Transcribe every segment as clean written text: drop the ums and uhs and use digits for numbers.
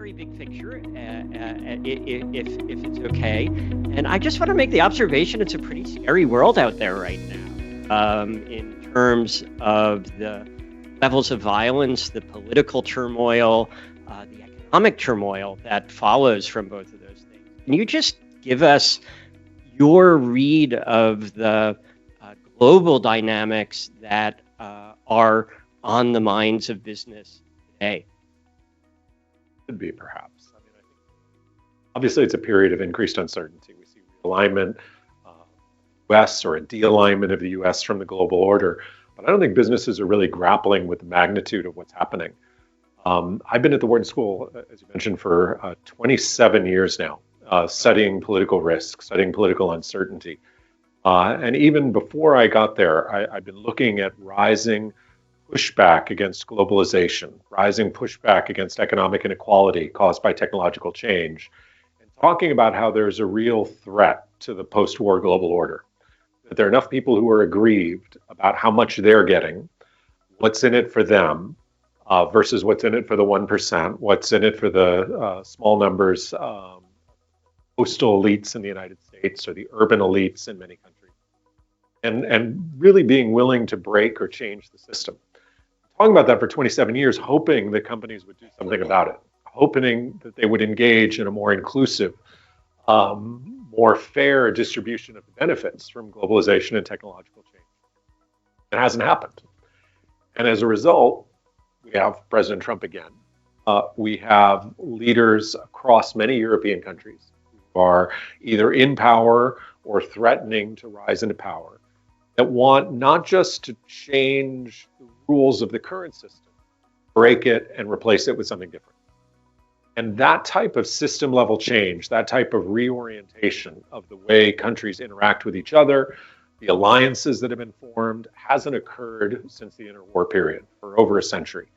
very big picture, if it's okay. And I just want to make the observation it's a pretty scary world out there right now, in terms of the levels of violence, the political turmoil, the economic turmoil that follows from both of those things. Can you just give us your read of the global dynamics that are on the minds of business today? Could be, perhaps. I mean, I think obviously it's a period of increased uncertainty. We see realignment, U.S. or a de-alignment of the U.S. from the global order, but I don't think businesses are really grappling with the magnitude of what's happening. I've been at the Wharton School, as you mentioned, for 27 years now, studying political risk, studying political uncertainty. And even before I got there, I've been looking at rising pushback against globalization, rising pushback against economic inequality caused by technological change, and talking about how there's a real threat to the post-war global order. That there are enough people who are aggrieved about how much they're getting, what's in it for them, versus what's in it for the 1%, what's in it for the small numbers, coastal elites in the United States or the urban elites in many countries, and really being willing to break or change the system. Talking about that for 27 years, hoping that companies would do something about it, hoping that they would engage in a more inclusive, more fair distribution of the benefits from globalization and technological change. It hasn't happened. And as a result, we have President Trump again. We have leaders across many European countries who are either in power or threatening to rise into power, that want not just to change the rules of the current system, break it and replace it with something different. And that type of system level change, that type of reorientation of the way countries interact with each other, the alliances that have been formed, hasn't occurred since the interwar period for over a century.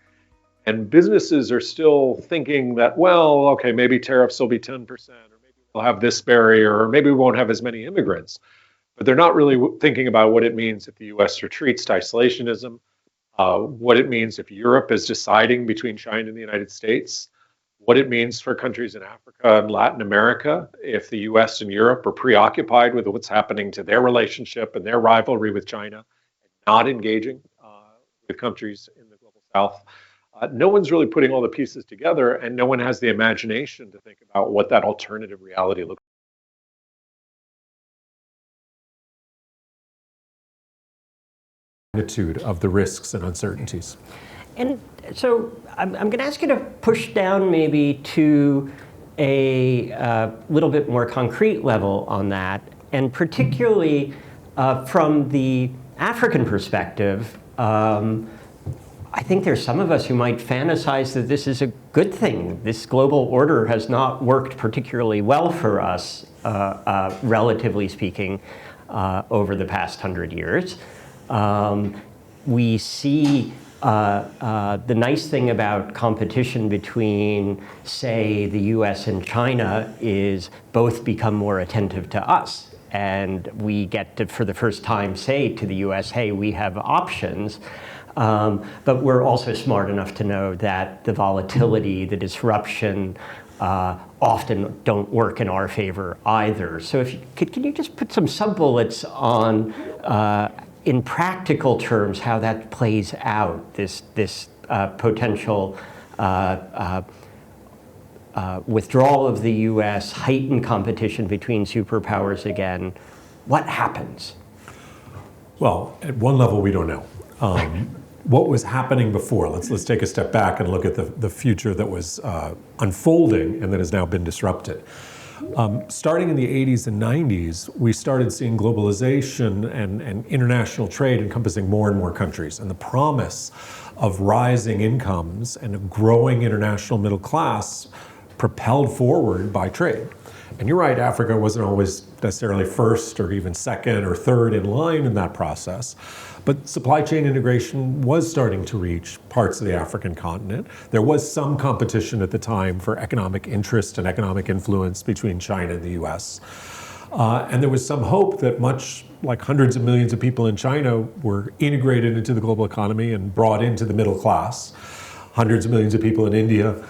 And businesses are still thinking that, well, okay, maybe tariffs will be 10%, or maybe we'll have this barrier, or maybe we won't have as many immigrants. But they're not really thinking about what it means if the US retreats to isolationism, what it means if Europe is deciding between China and the United States, what it means for countries in Africa and Latin America if the US and Europe are preoccupied with what's happening to their relationship and their rivalry with China, and not engaging with countries in the global South. No one's really putting all the pieces together, and no one has the imagination to think about what that alternative reality looks magnitude of the risks and uncertainties. And so I'm going to ask you to push down maybe to a little bit more concrete level on that, and particularly from the African perspective. I think there's some of us who might fantasize that this is a good thing. This global order has not worked particularly well for us, relatively speaking, over the past 100 years. We see the nice thing about competition between, say, the US and China is both become more attentive to us. And we get to, for the first time, say to the US, hey, we have options. But we're also smart enough to know that the volatility, the disruption, often don't work in our favor either. So if you can you just put some sub-bullets on, in practical terms, how that plays out, this potential withdrawal of the US, heightened competition between superpowers again. What happens? Well, at one level, we don't know. What was happening before? Let's take a step back and look at the future that was unfolding and that has now been disrupted. Starting in the 80s and 90s, we started seeing globalization and international trade encompassing more and more countries, and the promise of rising incomes and a growing international middle class propelled forward by trade. And you're right, Africa wasn't always necessarily first or even second or third in line in that process. But supply chain integration was starting to reach parts of the African continent. There was some competition at the time for economic interest and economic influence between China and the US. And there was some hope that much like hundreds of millions of people in China were integrated into the global economy and brought into the middle class. Hundreds of millions of people in India,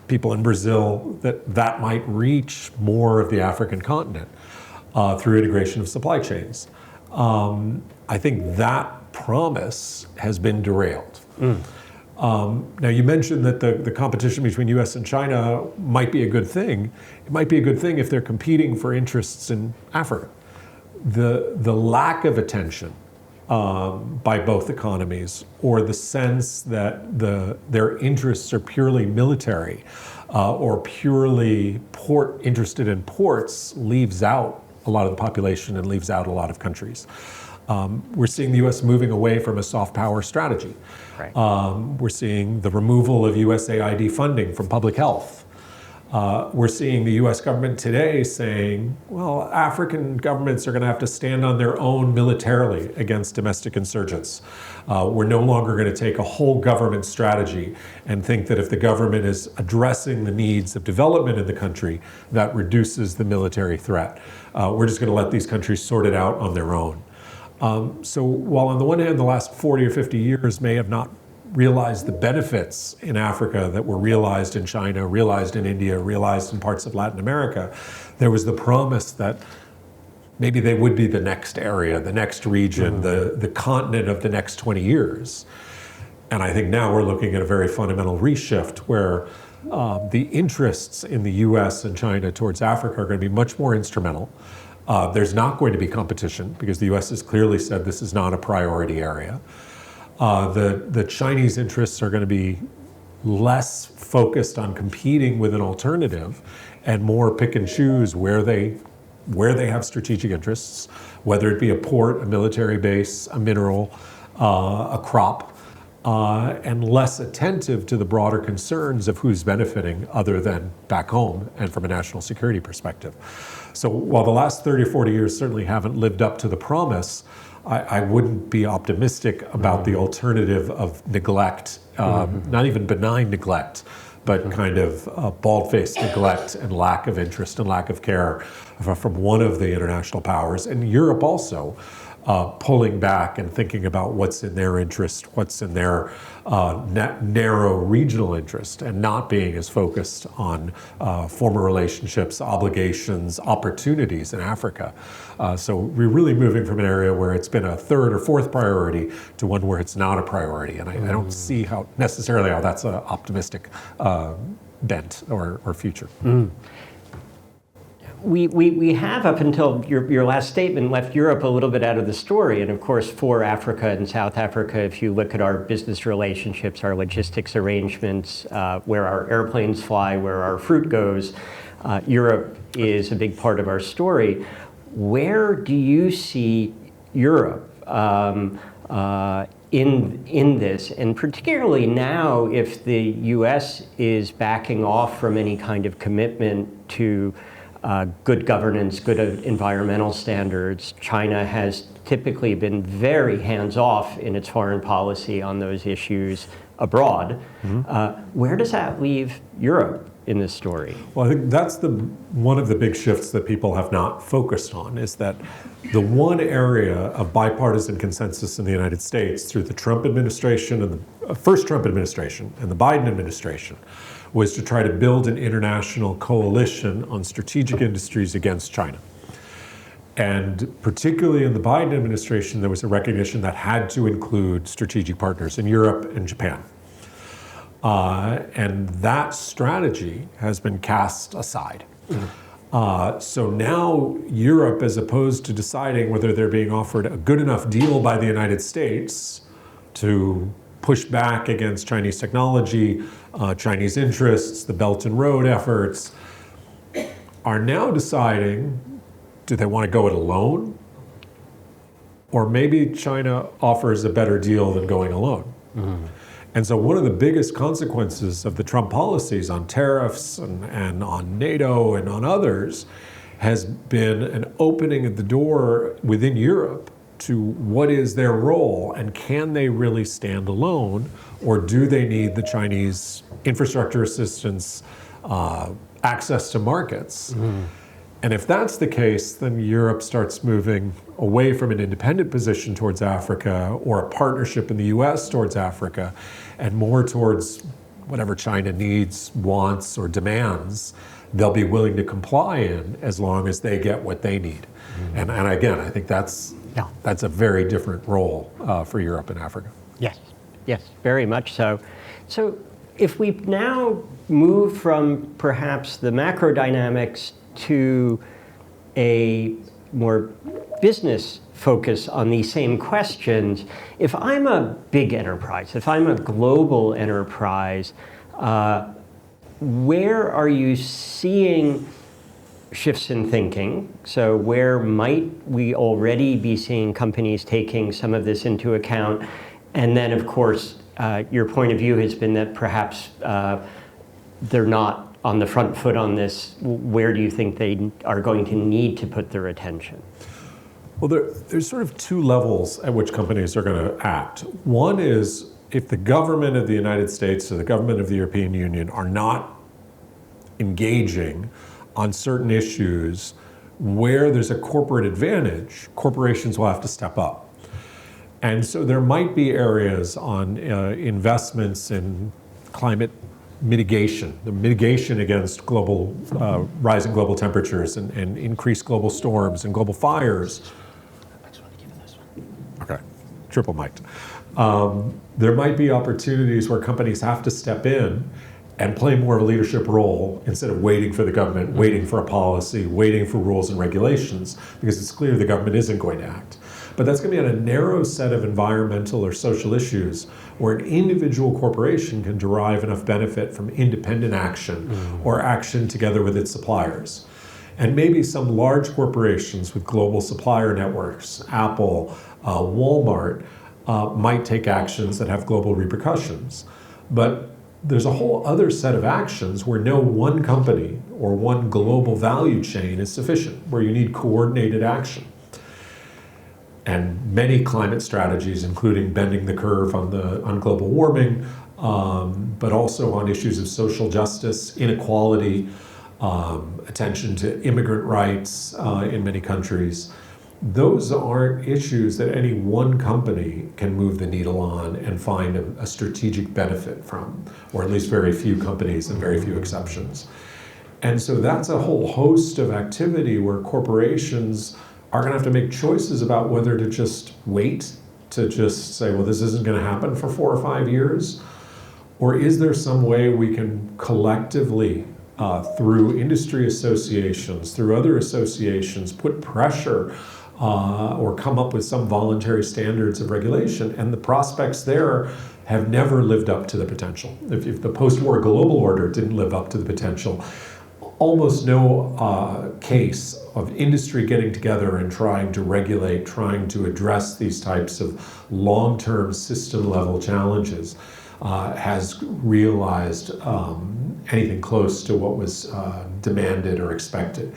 people in Brazil, that might reach more of the African continent through integration of supply chains. I think that promise has been derailed. Now, you mentioned that the competition between US and China might be a good thing. It might be a good thing if they're competing for interests in Africa. The lack of attention by both economies, or the sense that their interests are purely military or purely interested in ports, leaves out a lot of the population and leaves out a lot of countries. We're seeing the US moving away from a soft power strategy. Right. We're seeing the removal of USAID funding from public health. We're seeing the US government today saying, well, African governments are going to have to stand on their own militarily against domestic insurgents. We're no longer going to take a whole government strategy and think that if the government is addressing the needs of development in the country, that reduces the military threat. We're just going to let these countries sort it out on their own. So while on the one hand, the last 40 or 50 years may have not realized the benefits in Africa that were realized in China, realized in India, realized in parts of Latin America, there was the promise that maybe they would be the next area, the next region, the continent of the next 20 years. And I think now we're looking at a very fundamental reshift where the interests in the US and China towards Africa are going to be much more instrumental. There's not going to be competition because the US has clearly said this is not a priority area. The Chinese interests are going to be less focused on competing with an alternative and more pick and choose where they have strategic interests, whether it be a port, a military base, a mineral, a crop, and less attentive to the broader concerns of who's benefiting other than back home and from a national security perspective. So while the last 30 or 40 years certainly haven't lived up to the promise, I wouldn't be optimistic about the alternative of neglect, not even benign neglect, but kind of bald-faced neglect and lack of interest and lack of care from one of the international powers. And Europe also pulling back and thinking about what's in their interest, what's in their narrow regional interest, and not being as focused on former relationships, obligations, opportunities in Africa. So we're really moving from an area where it's been a third or fourth priority to one where it's not a priority. And I don't see how necessarily how that's an optimistic bent or future. We have, up until your last statement, left Europe a little bit out of the story. And of course, for Africa and South Africa, if you look at our business relationships, our logistics arrangements, where our airplanes fly, where our fruit goes, Europe is a big part of our story. Where do you see Europe in this? And particularly now, if the US is backing off from any kind of commitment to good governance, good environmental standards. China has typically been very hands-off in its foreign policy on those issues abroad. Where does that leave Europe in this story? Well, I think that's one of the big shifts that people have not focused on, is that the one area of bipartisan consensus in the United States through the Trump administration and the first Trump administration and the Biden administration was to try to build an international coalition on strategic industries against China. And particularly in the Biden administration, there was a recognition that had to include strategic partners in Europe and Japan. And that strategy has been cast aside. So now Europe, as opposed to deciding whether they're being offered a good enough deal by the United States to push back against Chinese technology, Chinese interests, the Belt and Road efforts, are now deciding, do they want to go it alone? Or maybe China offers a better deal than going alone. And so one of the biggest consequences of the Trump policies on tariffs and on NATO and on others has been an opening of the door within Europe to what is their role, and can they really stand alone, or do they need the Chinese infrastructure assistance, access to markets? And if that's the case, then Europe starts moving away from an independent position towards Africa or a partnership in the US towards Africa, and more towards whatever China needs, wants, or demands, they'll be willing to comply in as long as they get what they need. And again, I think that's a very different role for Europe and Africa. Yes, very much so. So if we now move from perhaps the macro dynamics to a more business focus on these same questions, if I'm a big enterprise, if I'm a global enterprise, where are you seeing shifts in thinking? So where might we already be seeing companies taking some of this into account? And then, of course, your point of view has been that perhaps they're not on the front foot on this. Where do you think they are going to need to put their attention? Well, there's sort of two levels at which companies are going to act. One is if the government of the United States or the government of the European Union are not engaging on certain issues where there's a corporate advantage, corporations will have to step up. And so there might be areas on investments in climate mitigation, the mitigation against global rising global temperatures and increased global storms and global fires. Okay, triple mic'd. There might be opportunities where companies have to step in and play more of a leadership role instead of waiting for the government, waiting for a policy, waiting for rules and regulations, because it's clear the government isn't going to act. But that's going to be on a narrow set of environmental or social issues where an individual corporation can derive enough benefit from independent action or action together with its suppliers. And maybe some large corporations with global supplier networks, Apple, Walmart, might take actions that have global repercussions. But there's a whole other set of actions where no one company or one global value chain is sufficient, where you need coordinated action. And many climate strategies, including bending the curve on global warming, but also on issues of social justice, inequality, attention to immigrant rights in many countries. Those aren't issues that any one company can move the needle on and find a strategic benefit from, or at least very few companies and very few exceptions. And so that's a whole host of activity where corporations are going to have to make choices about whether to just wait, to just say, well, this isn't going to happen for 4 or 5 years, or is there some way we can collectively, through industry associations, through other associations, put pressure or come up with some voluntary standards of regulation? And the prospects there have never lived up to the potential. If the post-war global order didn't live up to the potential, almost no case of industry getting together and trying to regulate, trying to address these types of long-term system-level challenges has realized anything close to what was demanded or expected.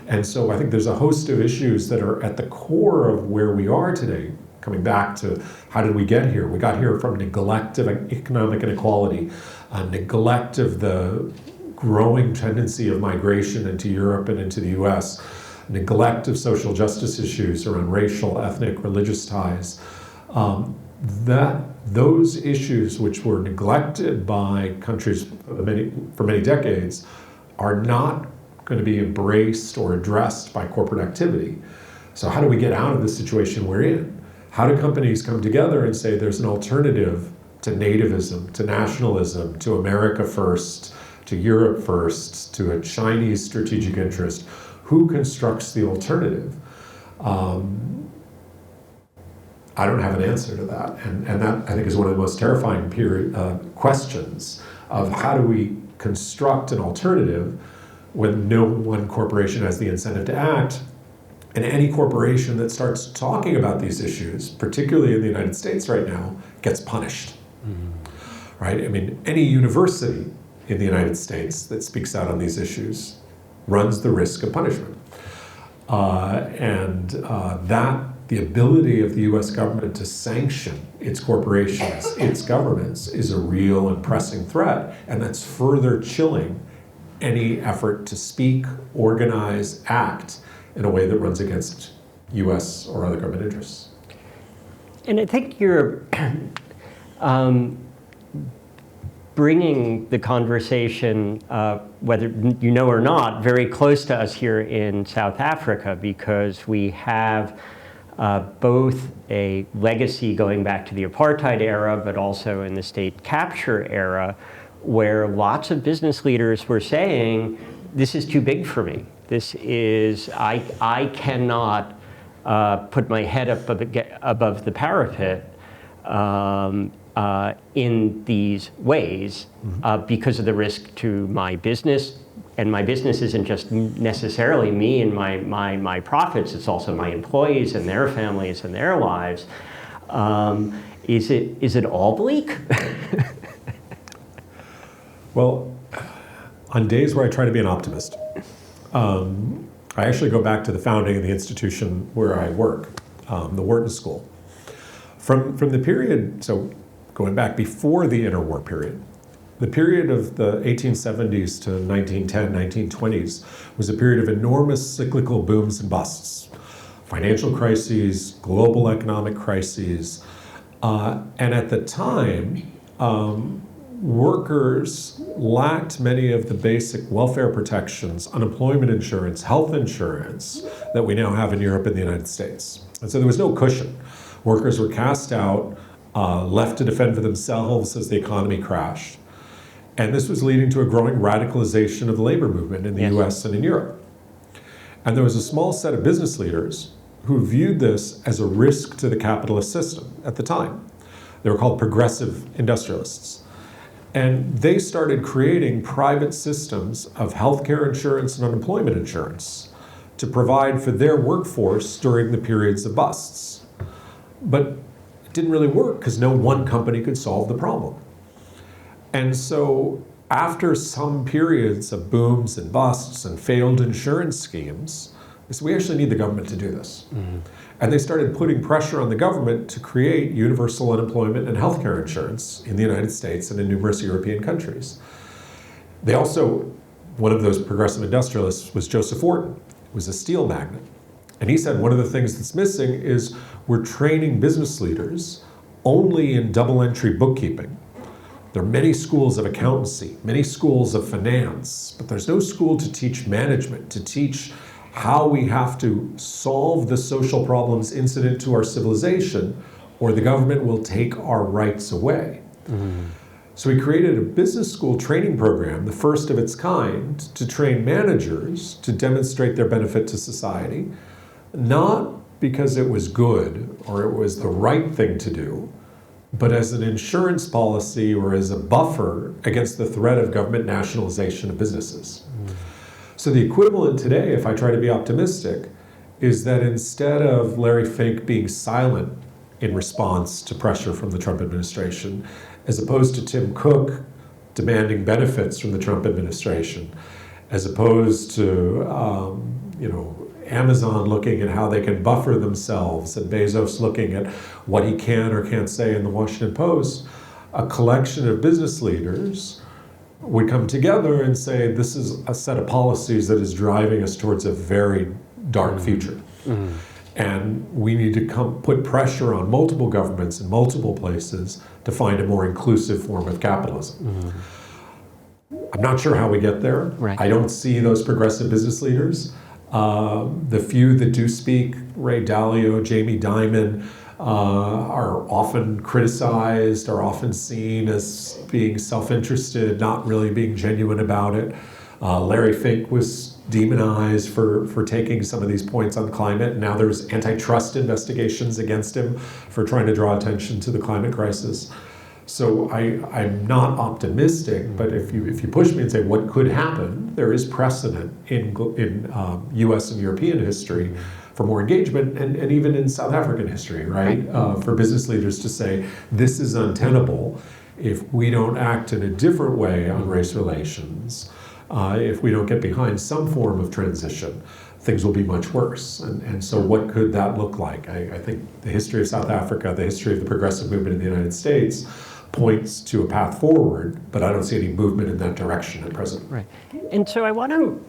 And so I think there's a host of issues that are at the core of where we are today, coming back to how did we get here? We got here from neglect of economic inequality, neglect of the growing tendency of migration into Europe and into the US, neglect of social justice issues around racial, ethnic, religious ties. Those issues which were neglected by countries for many decades are not going to be embraced or addressed by corporate activity. So how do we get out of the situation we're in? How do companies come together and say there's an alternative to nativism, to nationalism, to America first, to Europe first, to a Chinese strategic interest? Who constructs the alternative? I don't have an answer to that. And that, I think, is one of the most terrifying questions of how do we construct an alternative when no one corporation has the incentive to act. And any corporation that starts talking about these issues, particularly in the United States right now, gets punished. Right? I mean, any university in the United States that speaks out on these issues runs the risk of punishment. The ability of the US government to sanction its corporations, its governments, is a real and pressing threat, and that's further chilling any effort to speak, organize, act in a way that runs against US or other government interests. And I think you're bringing the conversation, whether you know or not, very close to us here in South Africa, because we have both a legacy going back to the apartheid era, but also in the state capture era, where lots of business leaders were saying, this is too big for me. This is, I cannot put my head up above the parapet in these ways because of the risk to my business. And my business isn't just necessarily me and my profits, it's also my employees and their families and their lives. Is it all bleak? Well, on days where I try to be an optimist, I actually go back to the founding of the institution where I work, the Wharton School. From the period, so going back before the interwar period, the period of the 1870s to 1910, 1920s was a period of enormous cyclical booms and busts. Financial crises, global economic crises, and at the time, workers lacked many of the basic welfare protections, unemployment insurance, health insurance that we now have in Europe and the United States. And so there was no cushion. Workers were cast out, left to defend for themselves as the economy crashed. And this was leading to a growing radicalization of the labor movement in the US and in Europe. And there was a small set of business leaders who viewed this as a risk to the capitalist system at the time. They were called progressive industrialists. And they started creating private systems of healthcare insurance and unemployment insurance to provide for their workforce during the periods of busts. But it didn't really work because no one company could solve the problem. And so after some periods of booms and busts and failed insurance schemes, they said, we actually need the government to do this. Mm-hmm. And they started putting pressure on the government to create universal unemployment and healthcare insurance in the United States and in numerous European countries. They also, one of those progressive industrialists was Joseph Wharton, who was a steel magnate. And he said one of the things that's missing is we're training business leaders only in double entry bookkeeping. There are many schools of accountancy, many schools of finance, but there's no school to teach management, to teach how we have to solve the social problems incident to our civilization, or the government will take our rights away. Mm-hmm. So we created a business school training program, the first of its kind, to train managers to demonstrate their benefit to society, not because it was good or it was the right thing to do, but as an insurance policy or as a buffer against the threat of government nationalization of businesses. Mm. So the equivalent today, if I try to be optimistic, is that instead of Larry Fink being silent in response to pressure from the Trump administration, as opposed to Tim Cook demanding benefits from the Trump administration, as opposed to Amazon looking at how they can buffer themselves and Bezos looking at what he can or can't say in the Washington Post, a collection of business leaders would come together and say, this is a set of policies that is driving us towards a very dark future. Mm-hmm. And we need to put pressure on multiple governments in multiple places to find a more inclusive form of capitalism. Mm-hmm. I'm not sure how we get there. Right. I don't see those progressive business leaders. The few that do speak, Ray Dalio, Jamie Dimon, are often criticized, are often seen as being self-interested, not really being genuine about it. Larry Fink was demonized for taking some of these points on climate. Now there's antitrust investigations against him for trying to draw attention to the climate crisis. So I'm not optimistic, but if you push me and say what could happen, there is precedent in U.S. and European history for more engagement, and even in South African history, right? For business leaders to say this is untenable if we don't act in a different way on race relations, if we don't get behind some form of transition, things will be much worse. And so what could that look like? I think the history of South Africa, the history of the progressive movement in the United States points to a path forward, but I don't see any movement in that direction at present. Right. And so I want to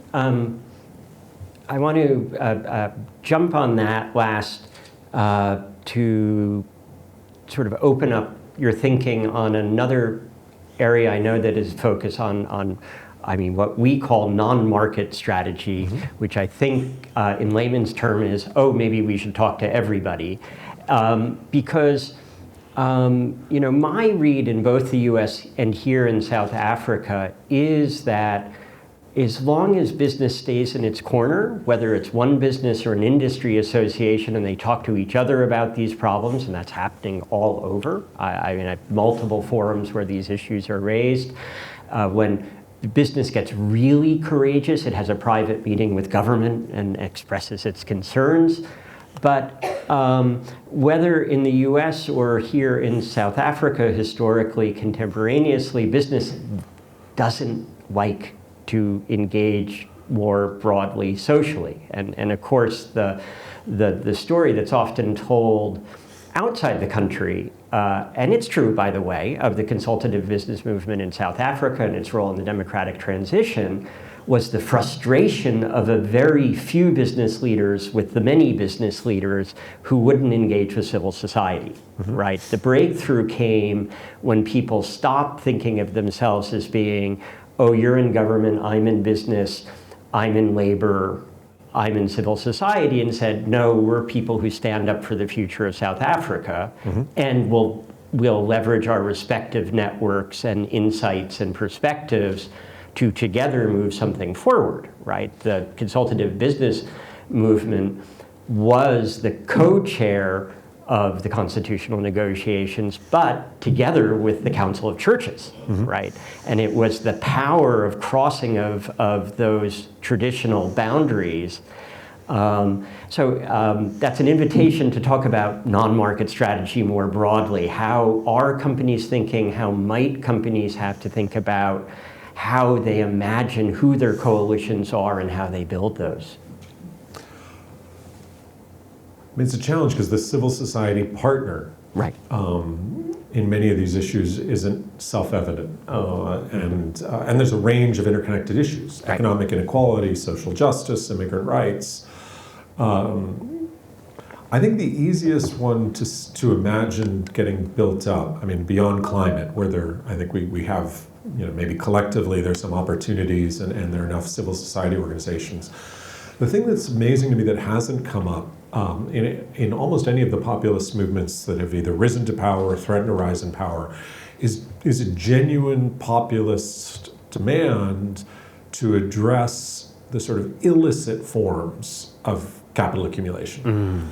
jump on that last to sort of open up your thinking on another area I know that is focused on I mean, what we call non-market strategy, which I think in layman's term is, oh, maybe we should talk to everybody. Because, you know, my read in both the US and here in South Africa is that as long as business stays in its corner, whether it's one business or an industry association, and they talk to each other about these problems, and that's happening all over. I mean, I have multiple forums where these issues are raised. When the business gets really courageous, it has a private meeting with government and expresses its concerns. But whether in the US or here in South Africa, historically, contemporaneously, business doesn't like to engage more broadly socially. And of course, the story that's often told outside the country, and it's true, by the way, of the consultative business movement in South Africa and its role in the democratic transition, was the frustration of a very few business leaders with the many business leaders who wouldn't engage with civil society, right? The breakthrough came when people stopped thinking of themselves as being, oh, you're in government, I'm in business, I'm in labor, I'm in civil society, and said, no, we're people who stand up for the future of South Africa, and we'll leverage our respective networks and insights and perspectives to together move something forward, right? The consultative business movement was the co-chair of the constitutional negotiations, but together with the Council of Churches, right? And it was the power of crossing of those traditional boundaries. That's an invitation to talk about non-market strategy more broadly. How are companies thinking? How might companies have to think about how they imagine who their coalitions are and how they build those? I mean, it's a challenge because the civil society partner, right, in many of these issues isn't self-evident, and there's a range of interconnected issues: right, economic inequality, social justice, immigrant rights. I think the easiest one to imagine getting built up, I mean, beyond climate, where I think we have, you know, maybe collectively there's some opportunities and there are enough civil society organizations. The thing that's amazing to me that hasn't come up in almost any of the populist movements that have either risen to power or threatened to rise in power is a genuine populist demand to address the sort of illicit forms of capital accumulation.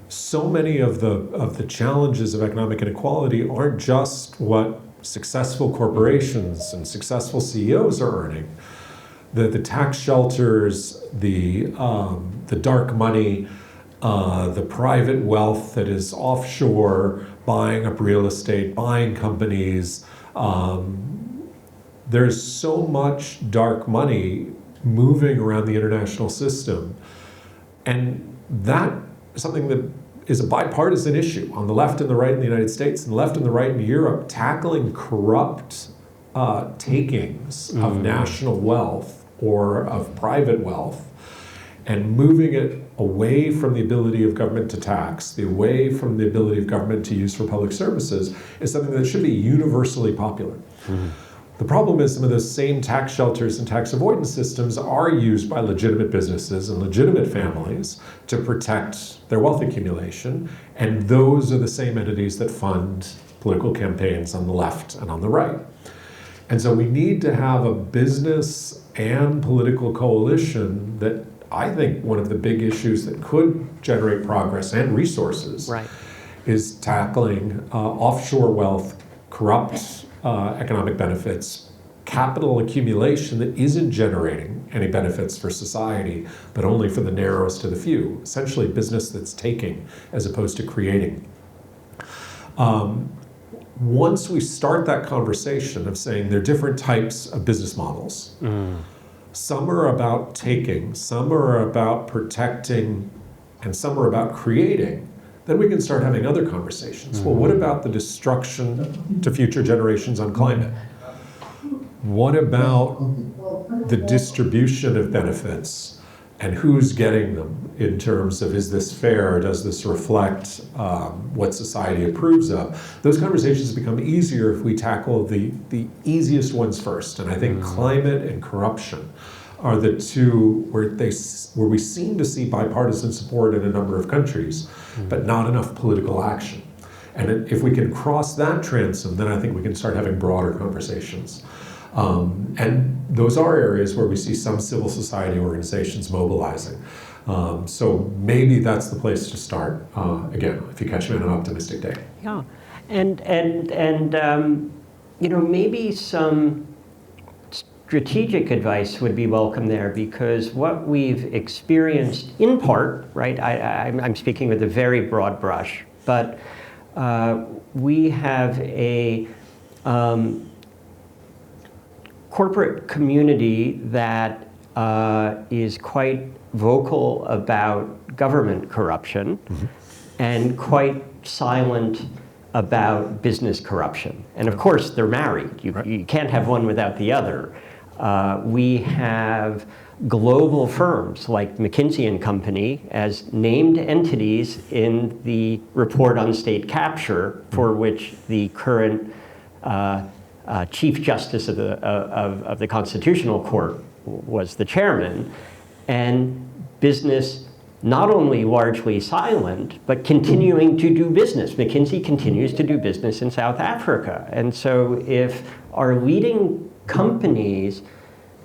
So many of the challenges of economic inequality aren't just what successful corporations and successful CEOs are earning. The tax shelters, the dark money, the private wealth that is offshore, buying up real estate, buying companies. There's so much dark money moving around the international system. And that is something that is a bipartisan issue on the left and the right in the United States and the left and the right in Europe, tackling corrupt takings of national wealth or of private wealth and moving it away from the ability of government to tax, away from the ability of government to use for public services, is something that should be universally popular. The problem is some of those same tax shelters and tax avoidance systems are used by legitimate businesses and legitimate families to protect their wealth accumulation, and those are the same entities that fund political campaigns on the left and on the right. And so we need to have a business and political coalition that I think one of the big issues that could generate progress and resources is tackling offshore wealth, corrupt economic benefits, capital accumulation that isn't generating any benefits for society, but only for the narrowest of the few, essentially business that's taking as opposed to creating. Once we start that conversation of saying there are different types of business models, some are about taking, some are about protecting, and some are about creating, then we can start having other conversations. Well, what about the destruction to future generations on climate? What about the distribution of benefits and who's getting them in terms of, is this fair, does this reflect what society approves of, those conversations become easier if we tackle the easiest ones first. And I think climate and corruption are the two where we seem to see bipartisan support in a number of countries, but not enough political action. And if we can cross that transom, then I think we can start having broader conversations. And those are areas where we see some civil society organizations mobilizing. So maybe that's the place to start. Again, if you catch me on an optimistic day. Yeah, and maybe some strategic advice would be welcome there, because what we've experienced in part, right, I'm speaking with a very broad brush, but we have a corporate community that is quite vocal about government corruption and quite silent about business corruption. And of course, they're married. You can't have one without the other. We have global firms like McKinsey and Company as named entities in the report on state capture, for which the current Chief Justice of the Constitutional Court was the chairman, and business not only largely silent, but continuing to do business. McKinsey continues to do business in South Africa. And so if our leading companies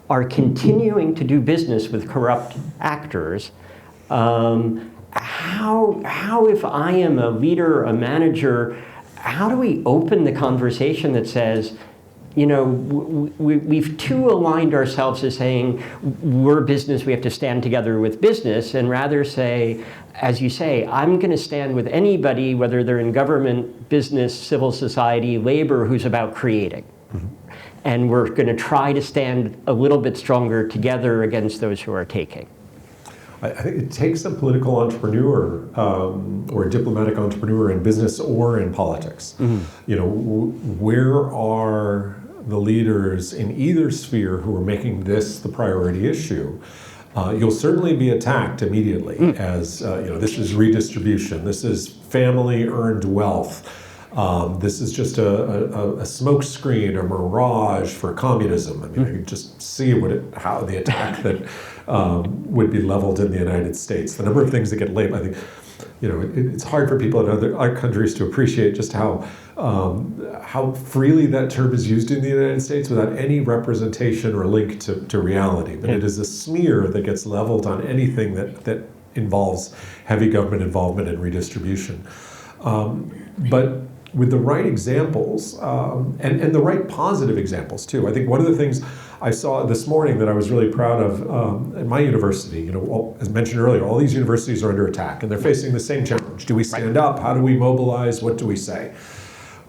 are continuing to do business with corrupt actors, how if I am a leader, a manager, how do we open the conversation that says, we've too aligned ourselves as saying we're business, we have to stand together with business, and rather say, as you say, I'm going to stand with anybody, whether they're in government, business, civil society, labor, who's about creating. And we're going to try to stand a little bit stronger together against those who are taking. I think it takes a political entrepreneur or a diplomatic entrepreneur in business or in politics. Where are the leaders in either sphere who are making this the priority issue? You'll certainly be attacked immediately as, this is redistribution, this is family earned wealth, this is just a smoke screen, a mirage for communism. I mean, I can just see how the attack that would be leveled in the United States. The number of things that get labeled, I think, it's hard for people in other countries to appreciate just how freely that term is used in the United States without any representation or link to reality. But it is a smear that gets leveled on anything that involves heavy government involvement and redistribution. But with the right examples, and the right positive examples too. I think one of the things I saw this morning that I was really proud of at my university, as mentioned earlier, all these universities are under attack and they're facing the same challenge. Do we stand up? How do we mobilize? What do we say?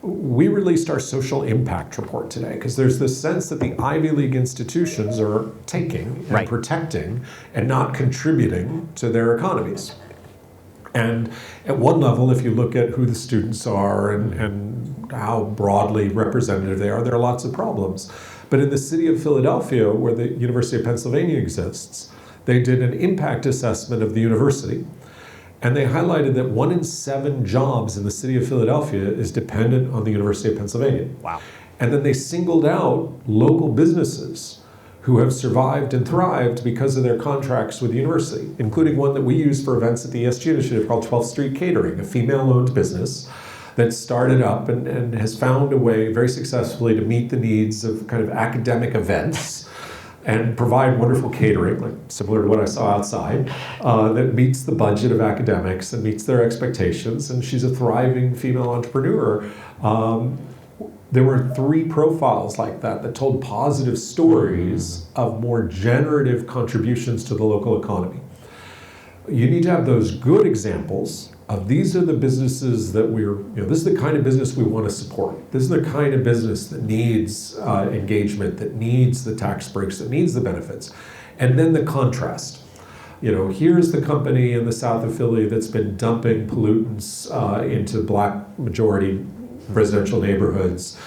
We released our social impact report today because there's this sense that the Ivy League institutions are taking and protecting and not contributing to their economies. And at one level, if you look at who the students are and how broadly representative they are, there are lots of problems. But in the city of Philadelphia, where the University of Pennsylvania exists, they did an impact assessment of the university. And they highlighted that 1 in 7 jobs in the city of Philadelphia is dependent on the University of Pennsylvania. Wow. And then they singled out local businesses who have survived and thrived because of their contracts with the university, including one that we use for events at the ESG initiative called 12th Street Catering, a female-owned business that started up and has found a way very successfully to meet the needs of kind of academic events and provide wonderful catering, like similar to what I saw outside, that meets the budget of academics and meets their expectations. And she's a thriving female entrepreneur. There were 3 profiles like that told positive stories of more generative contributions to the local economy. You need to have those good examples of these are the businesses that this is the kind of business we want to support. This is the kind of business that needs engagement, that needs the tax breaks, that needs the benefits. And then the contrast. Here's the company in the south of Philly that's been dumping pollutants into black majority residential neighborhoods.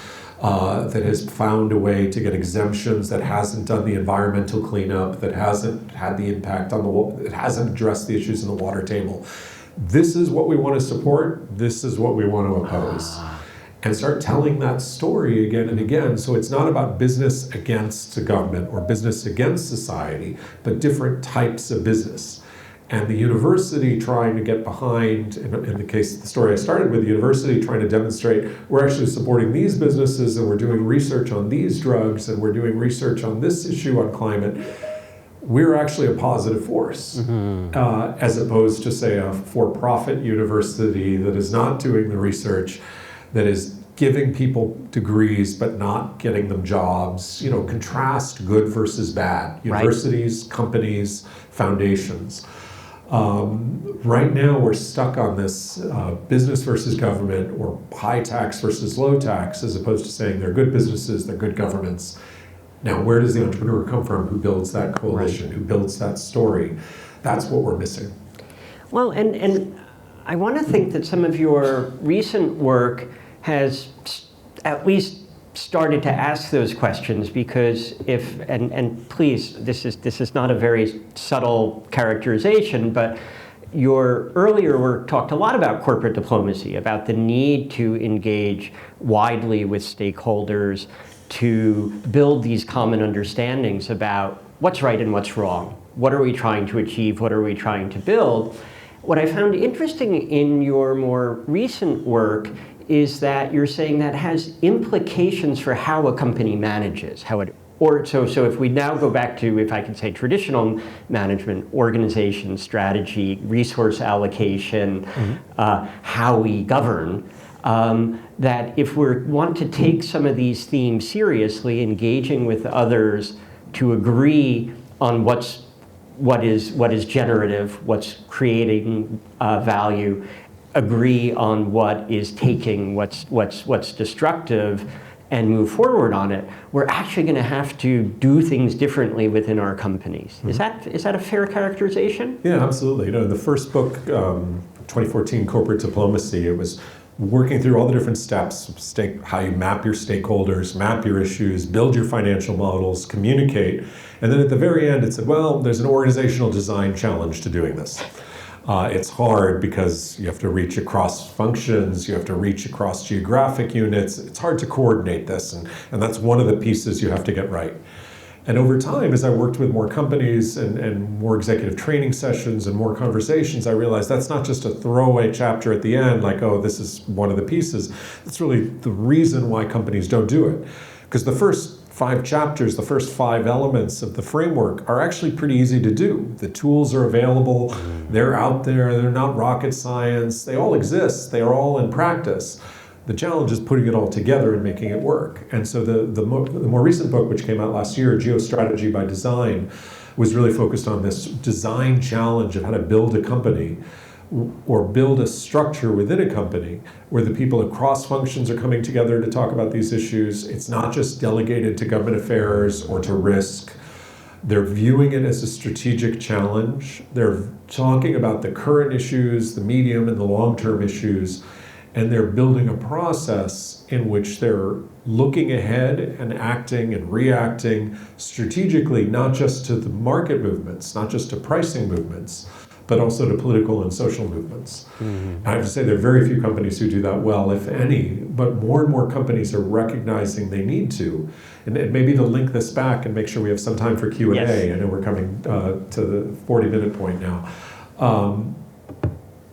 that has found a way to get exemptions, that hasn't done the environmental cleanup, that hasn't had the impact on that hasn't addressed the issues in the water table. This is what we want to support. This is what we want to oppose. And start telling that story again and again. So it's not about business against the government or business against society, but different types of business. And the university trying to get behind, in the case of the story I started with, the university trying to demonstrate we're actually supporting these businesses and we're doing research on these drugs and we're doing research on this issue on climate. We're actually a positive force, as opposed to, say, a for-profit university that is not doing the research, that is giving people degrees but not getting them jobs. Contrast good versus bad. Universities, companies, foundations. Right now we're stuck on this business versus government, or high tax versus low tax, as opposed to saying they're good businesses, they're good governments. Now, where does the entrepreneur come from who builds that coalition, who builds that story? That's what we're missing. Well, and I want to think that some of your recent work has at least started to ask those questions, because and please, this is not a very subtle characterization, but your earlier work talked a lot about corporate diplomacy, about the need to engage widely with stakeholders to build these common understandings about what's right and what's wrong. What are we trying to achieve? What are we trying to build? What I found interesting in your more recent work is that you're saying that has implications for how a company manages, so if we now go back to, if I can say, traditional management, organization, strategy, resource allocation, how we govern, that if we want to take some of these themes seriously, engaging with others to agree on what is generative, what's creating value, agree on what is taking what's destructive, and move forward on it, we're actually going to have to do things differently within our companies. Is that a fair characterization? Yeah, absolutely. In the first book, 2014 Corporate Diplomacy, it was working through all the different steps, how you map your stakeholders, map your issues, build your financial models, communicate. And then at the very end, it said, well, there's an organizational design challenge to doing this. It's hard because you have to reach across functions, you have to reach across geographic units. It's hard to coordinate this, and that's one of the pieces you have to get right. And over time, as I worked with more companies and more executive training sessions and more conversations, I realized that's not just a throwaway chapter at the end, like, oh, this is one of the pieces. That's really the reason why companies don't do it. Because the first 5 chapters, the first 5 elements of the framework are actually pretty easy to do. The tools are available, they're out there, they're not rocket science, they all exist, they are all in practice. The challenge is putting it all together and making it work. And so the more recent book, which came out last year, Geostrategy by Design, was really focused on this design challenge of how to build a company or build a structure within a company where the people across functions are coming together to talk about these issues. It's not just delegated to government affairs or to risk. They're viewing it as a strategic challenge. They're talking about the current issues, the medium and the long-term issues, and they're building a process in which they're looking ahead and acting and reacting strategically, not just to the market movements, not just to pricing movements, but also to political and social movements. I have to say there are very few companies who do that well, if any, but more and more companies are recognizing they need to. And maybe to link this back and make sure we have some time for Q&A. Yes. I know we're coming to the 40-minute point now.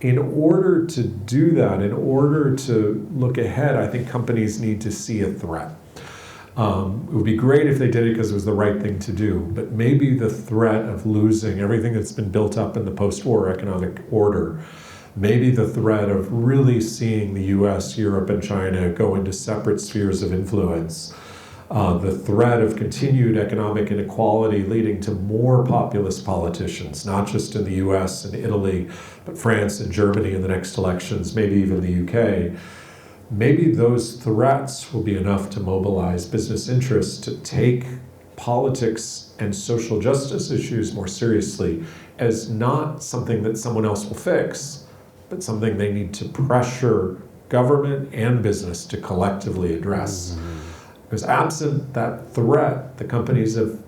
In order to do that, in order to look ahead, I think companies need to see a threat. It would be great if they did it because it was the right thing to do, but maybe the threat of losing everything that's been built up in the post-war economic order, maybe the threat of really seeing the US, Europe, and China go into separate spheres of influence, the threat of continued economic inequality leading to more populist politicians, not just in the US and Italy, but France and Germany in the next elections, maybe even the UK. Maybe those threats will be enough to mobilize business interests to take politics and social justice issues more seriously as not something that someone else will fix, but something they need to pressure government and business to collectively address. Because absent that threat, the companies have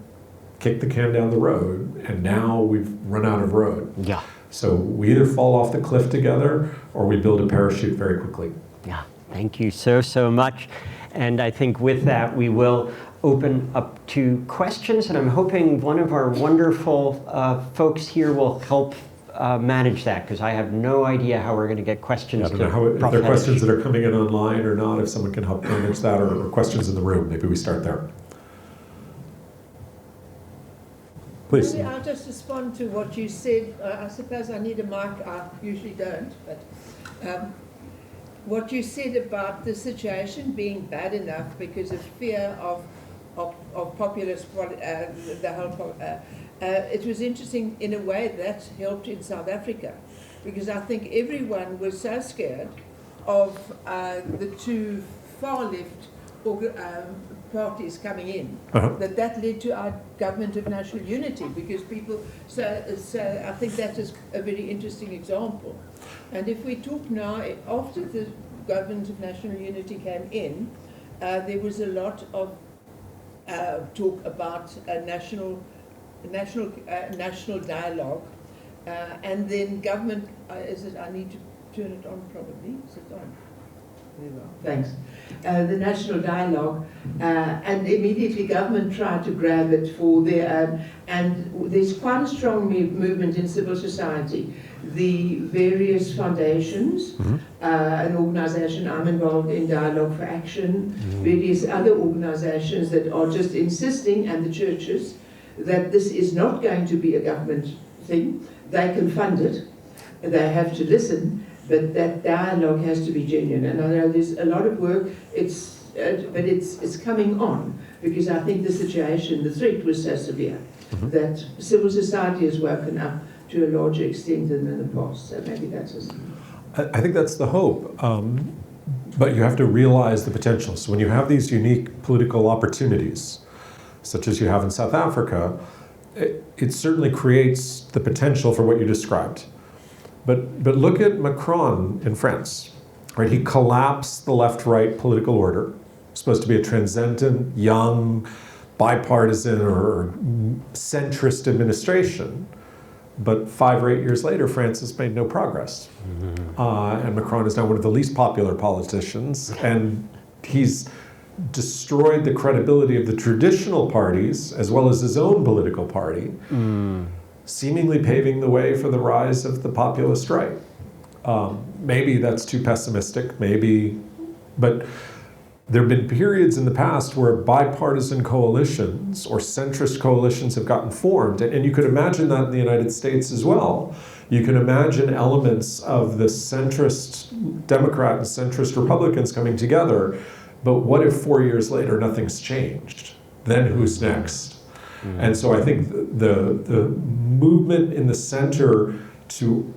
kicked the can down the road, and now we've run out of road. Yeah. So we either fall off the cliff together, or we build a parachute very quickly. Yeah, thank you so much. And I think with that, we will open up to questions, and I'm hoping one of our wonderful folks here will help manage that, because I have no idea how we're going to get questions. I don't know if there are questions that are coming in online or not, if someone can help manage that, or questions in the room. Maybe we start there. Please. Maybe I'll just respond to what you said. I suppose I need a mic. I usually don't, but what you said about the situation being bad enough because of fear of populist, the whole. It was interesting in a way that helped in South Africa, because I think everyone was so scared of the two far left parties coming in, that led to our government of national unity, because people, so I think that is a very interesting example. And if we talk now, after the government of national unity came in, there was a lot of talk about a national dialogue, and then government, I need to turn it on probably, is it on? Very well, thanks. The national dialogue, and immediately government tried to grab it for their, and there's quite a strong movement in civil society. The various foundations, an organisation I'm involved in, Dialogue for Action, various other organisations that are just insisting, and the churches, that this is not going to be a government thing. They can fund it, they have to listen, but that dialogue has to be genuine. And I know there's a lot of work, but it's coming on, because I think the situation, the threat was so severe, that civil society has woken up to a larger extent than in the past. So maybe that's just... I think that's the hope. But you have to realize the potential. So when you have these unique political opportunities, such as you have in South Africa, it certainly creates the potential for what you described. But look at Macron in France, right? He collapsed the left-right political order. Supposed to be a transcendent, young, bipartisan or centrist administration. But 5 or 8 years later, France has made no progress. And Macron is now one of the least popular politicians, and he's destroyed the credibility of the traditional parties as well as his own political party, seemingly paving the way for the rise of the populist right. Maybe that's too pessimistic, maybe, but there have been periods in the past where bipartisan coalitions or centrist coalitions have gotten formed, and you could imagine that in the United States as well. You can imagine elements of the centrist Democrat and centrist Republicans coming together, but what if 4 years later nothing's changed? Then who's next? And so I think the movement in the center to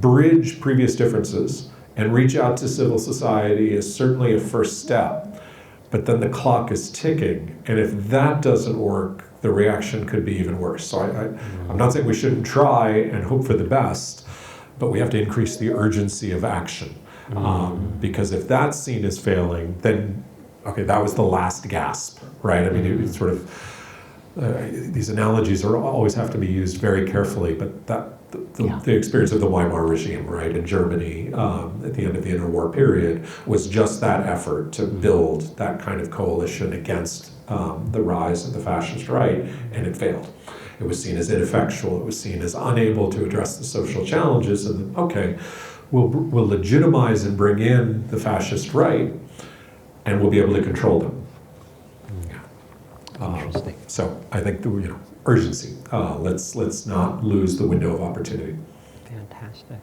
bridge previous differences and reach out to civil society is certainly a first step. But then the clock is ticking, and if that doesn't work, the reaction could be even worse. So I'm not saying we shouldn't try and hope for the best, but we have to increase the urgency of action. Because if that's seen as failing, then, okay, that was the last gasp, right? I mean, it's sort of, these analogies always have to be used very carefully, but the experience of the Weimar regime, right, in Germany at the end of the interwar period was just that effort to build that kind of coalition against the rise of the fascist right, and it failed. It was seen as ineffectual, it was seen as unable to address the social challenges, and okay, we'll legitimize and bring in the fascist right, and we'll be able to control them. Interesting. So I think urgency. Let's not lose the window of opportunity. Fantastic.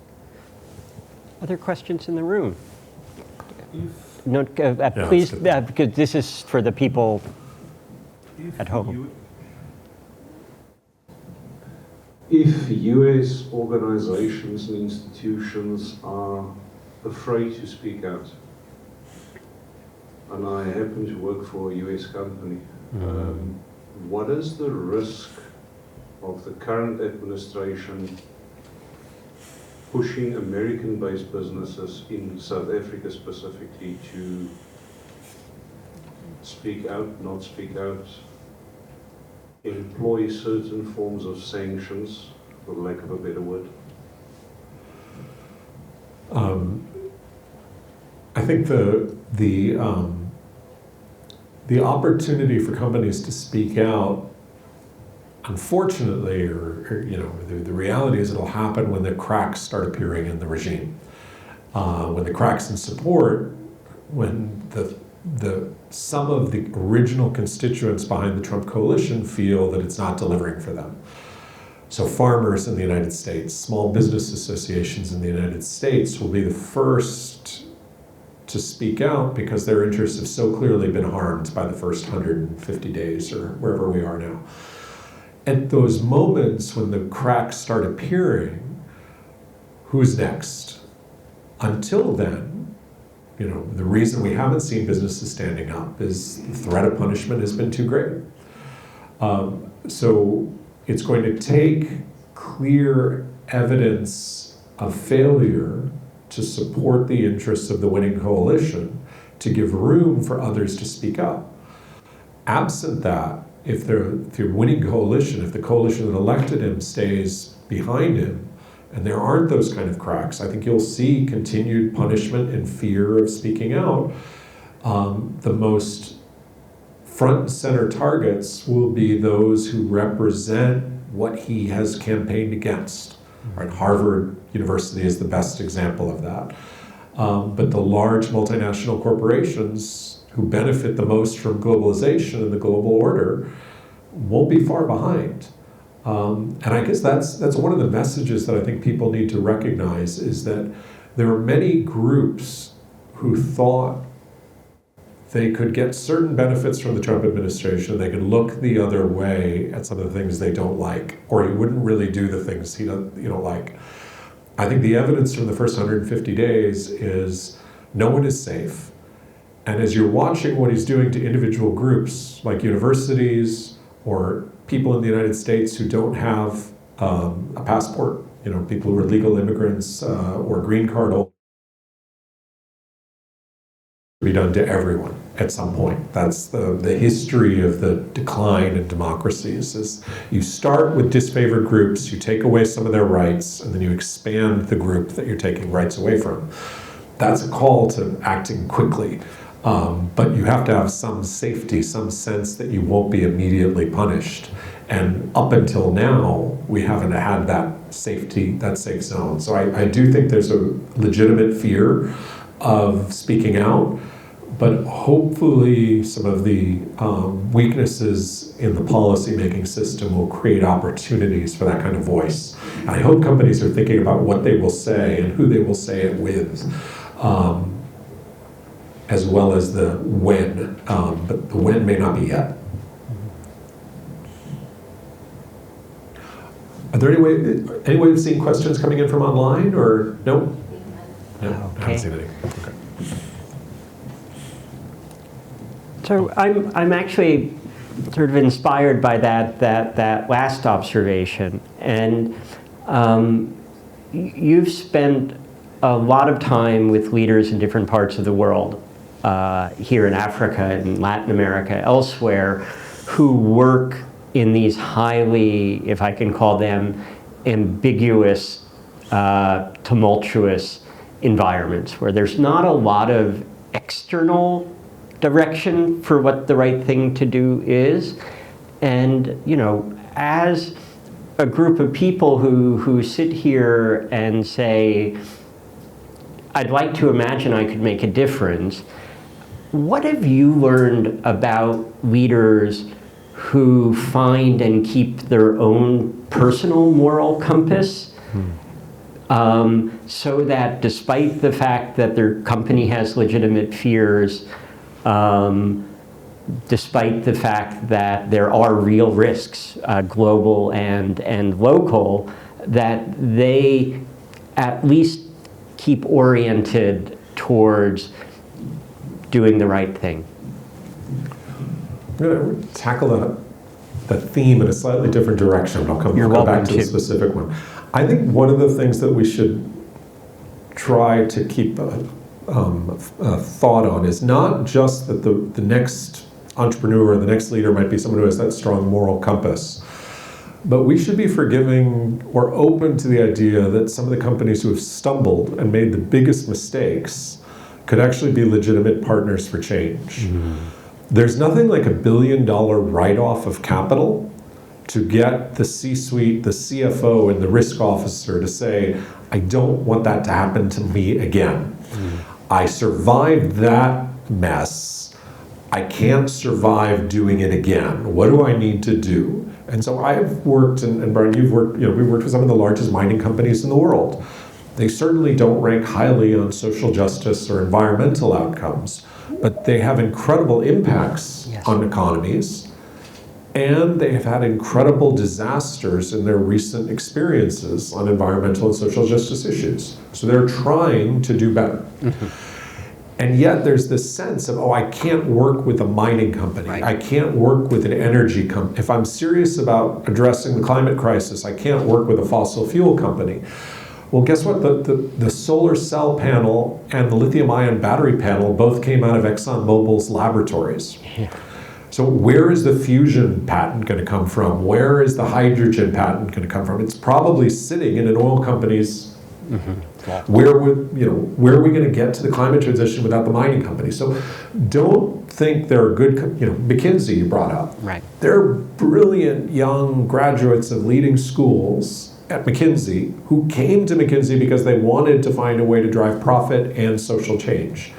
Other questions in the room? No, please, because this is for the people at home. If US organizations and institutions are afraid to speak out, and I happen to work for a US company, what is the risk of the current administration pushing American-based businesses in South Africa specifically to speak out, not speak out, employ certain forms of sanctions, for lack of a better word? I think the opportunity for companies to speak out, unfortunately, or the reality is it'll happen when the cracks start appearing in the regime. When the cracks in support, when some of the original constituents behind the Trump coalition feel that it's not delivering for them. So farmers in the United States, small business associations in the United States will be the first to speak out because their interests have so clearly been harmed by the first 150 days or wherever we are now. At those moments when the cracks start appearing, who's next? Until then, the reason we haven't seen businesses standing up is the threat of punishment has been too great. So it's going to take clear evidence of failure to support the interests of the winning coalition, to give room for others to speak up. Absent that, if the winning coalition, if the coalition that elected him stays behind him, and there aren't those kind of cracks, I think you'll see continued punishment and fear of speaking out. The most front and center targets will be those who represent what he has campaigned against. Right? Harvard University is the best example of that. But the large multinational corporations who benefit the most from globalization and the global order won't be far behind. And I guess that's one of the messages that I think people need to recognize, is that there are many groups who thought they could get certain benefits from the Trump administration. They could look the other way at some of the things they don't like, or he wouldn't really do the things you don't like. I think the evidence from the first 150 days is no one is safe. And as you're watching what he's doing to individual groups like universities or people in the United States who don't have a passport, people who are legal immigrants or green card holders, be done to everyone at some point. That's the history of the decline in democracies, is you start with disfavored groups, you take away some of their rights, and then you expand the group that you're taking rights away from. That's a call to acting quickly. But you have to have some safety, some sense that you won't be immediately punished. And up until now, we haven't had that safety, that safe zone. So I do think there's a legitimate fear of speaking out, but hopefully some of the weaknesses in the policy-making system will create opportunities for that kind of voice. And I hope companies are thinking about what they will say and who they will say it with, as well as the when, but the when may not be yet. Are there any way of seeing questions coming in from online, or no? No, I haven't seen any. Okay. So I'm actually sort of inspired by that last observation, and you've spent a lot of time with leaders in different parts of the world, here in Africa, in Latin America, elsewhere, who work in these highly, if I can call them, ambiguous, tumultuous environments where there's not a lot of external direction for what the right thing to do is. And, as a group of people who sit here and say, I'd like to imagine I could make a difference, what have you learned about leaders who find and keep their own personal moral compass, so that despite the fact that their company has legitimate fears, despite the fact that there are real risks, global and local, that they at least keep oriented towards doing the right thing? I'm going to tackle the theme in a slightly different direction, but I'll come back to the specific one. I think one of the things that we should try to keep a thought on is not just that the next entrepreneur, the next leader might be someone who has that strong moral compass. But we should be forgiving or open to the idea that some of the companies who have stumbled and made the biggest mistakes could actually be legitimate partners for change. There's nothing like $1 billion write-off of capital to get the C-suite, the CFO, and the risk officer to say, I don't want that to happen to me again. I survived that mess. I can't survive doing it again. What do I need to do? And so I've worked, and Brian, you've worked, we've worked with some of the largest mining companies in the world. They certainly don't rank highly on social justice or environmental outcomes, but they have incredible impacts on economies, and they have had incredible disasters in their recent experiences on environmental and social justice issues. So they're trying to do better. And yet there's this sense of, oh, I can't work with a mining company. I can't work with an energy company. If I'm serious about addressing the climate crisis, I can't work with a fossil fuel company. Well, guess what? The solar cell panel and the lithium-ion battery panel both came out of ExxonMobil's laboratories. So where is the fusion patent going to come from? Where is the hydrogen patent going to come from? It's probably sitting in an oil company's. Where are we going to get to the climate transition without the mining company? So don't think they're good, McKinsey you brought up. They're brilliant young graduates of leading schools at McKinsey who came to McKinsey because they wanted to find a way to drive profit and social change.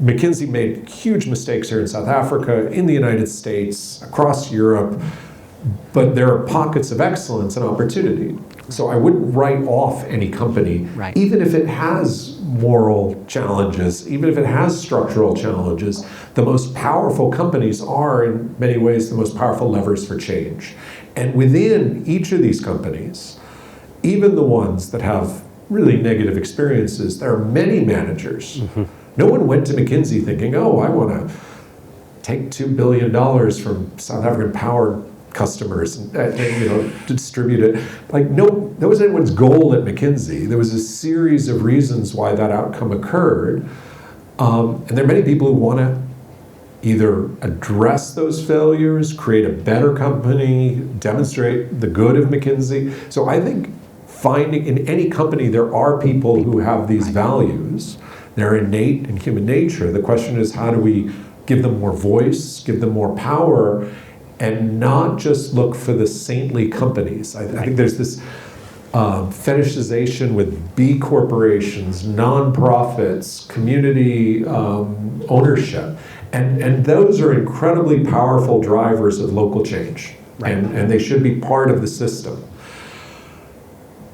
McKinsey made huge mistakes here in South Africa, in the United States, across Europe, but there are pockets of excellence and opportunity. So I wouldn't write off any company, even if it has moral challenges, even if it has structural challenges. The most powerful companies are, in many ways, the most powerful levers for change. And within each of these companies, even the ones that have really negative experiences, there are many managers. No one went to McKinsey thinking, oh, I want to take $2 billion from South African power customers and distribute it. Like, no, that was anyone's goal at McKinsey. There was a series of reasons why that outcome occurred. And there are many people who want to either address those failures, create a better company, demonstrate the good of McKinsey. So I think finding in any company there are people who have these values. They're innate in human nature. The question is, how do we give them more voice, give them more power, and not just look for the saintly companies. I think there's this fetishization with B corporations, nonprofits, community ownership. And those are incredibly powerful drivers of local change. And they should be part of the system.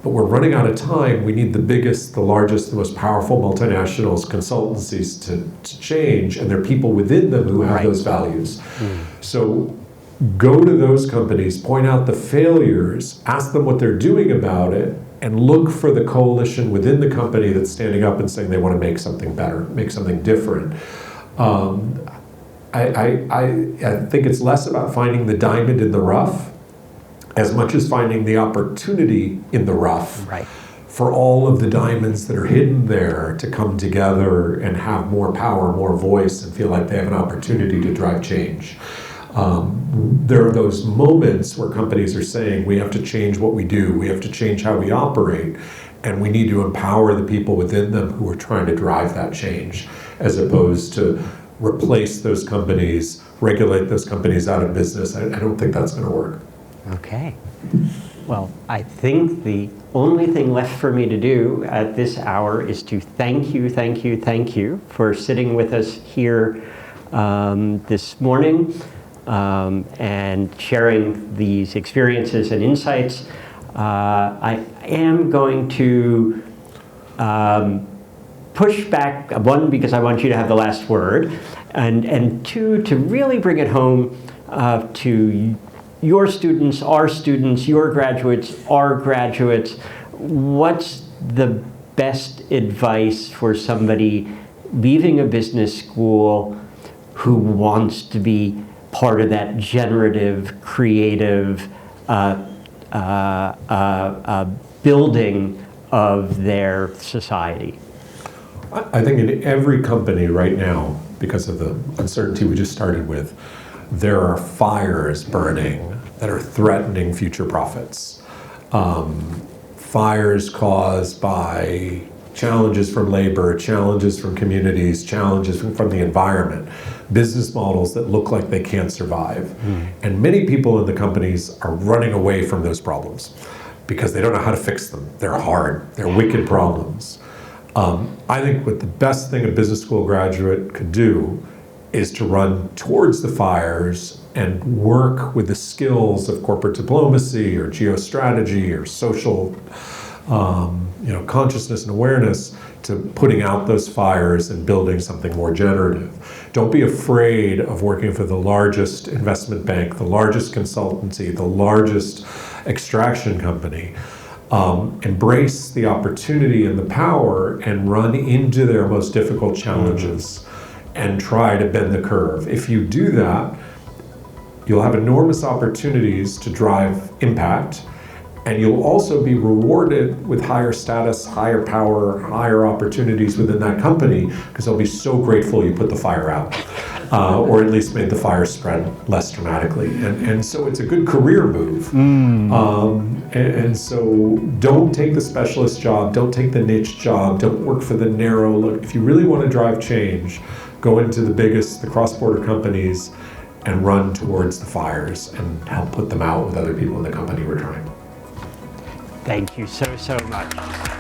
But we're running out of time. We need the biggest, the largest, the most powerful multinationals, consultancies to change, and there are people within them who have those values. So go to those companies, point out the failures, ask them what they're doing about it, and look for the coalition within the company that's standing up and saying they want to make something better, make something different. I think it's less about finding the diamond in the rough as much as finding the opportunity in the rough for all of the diamonds that are hidden there to come together and have more power, more voice, and feel like they have an opportunity to drive change. There are those moments where companies are saying, we have to change what we do, we have to change how we operate, and we need to empower the people within them who are trying to drive that change, as opposed to replace those companies, regulate those companies out of business. I don't think that's going to work. Okay. Well, I think the only thing left for me to do at this hour is to thank you for sitting with us here this morning and sharing these experiences and insights. I am going to push back, one, because I want you to have the last word, and two, to really bring it home to your students, your graduates, our graduates. What's the best advice for somebody leaving a business school who wants to be part of that generative, creative building of their society? I think in every company right now, because of the uncertainty we just started with, there are fires burning that are threatening future profits. Fires caused by challenges from labor, challenges from communities, challenges from the environment, business models that look like they can't survive. And many people in the companies are running away from those problems because they don't know how to fix them. They're hard, they're wicked problems. I think what the best thing a business school graduate could do is to run towards the fires and work with the skills of corporate diplomacy or geostrategy or social consciousness and awareness to putting out those fires and building something more generative. Don't be afraid of working for the largest investment bank, the largest consultancy, the largest extraction company. Embrace the opportunity and the power and run into their most difficult challenges and try to bend the curve. If you do that, you'll have enormous opportunities to drive impact, and you'll also be rewarded with higher status, higher power, higher opportunities within that company, because they'll be so grateful you put the fire out, or at least made the fire spread less dramatically. And so it's a good career move. And so don't take the specialist job, don't take the niche job, don't work for the narrow look. If you really want to drive change, go into the cross-border companies and run towards the fires and help put them out with other people in the company who are trying. Thank you so much.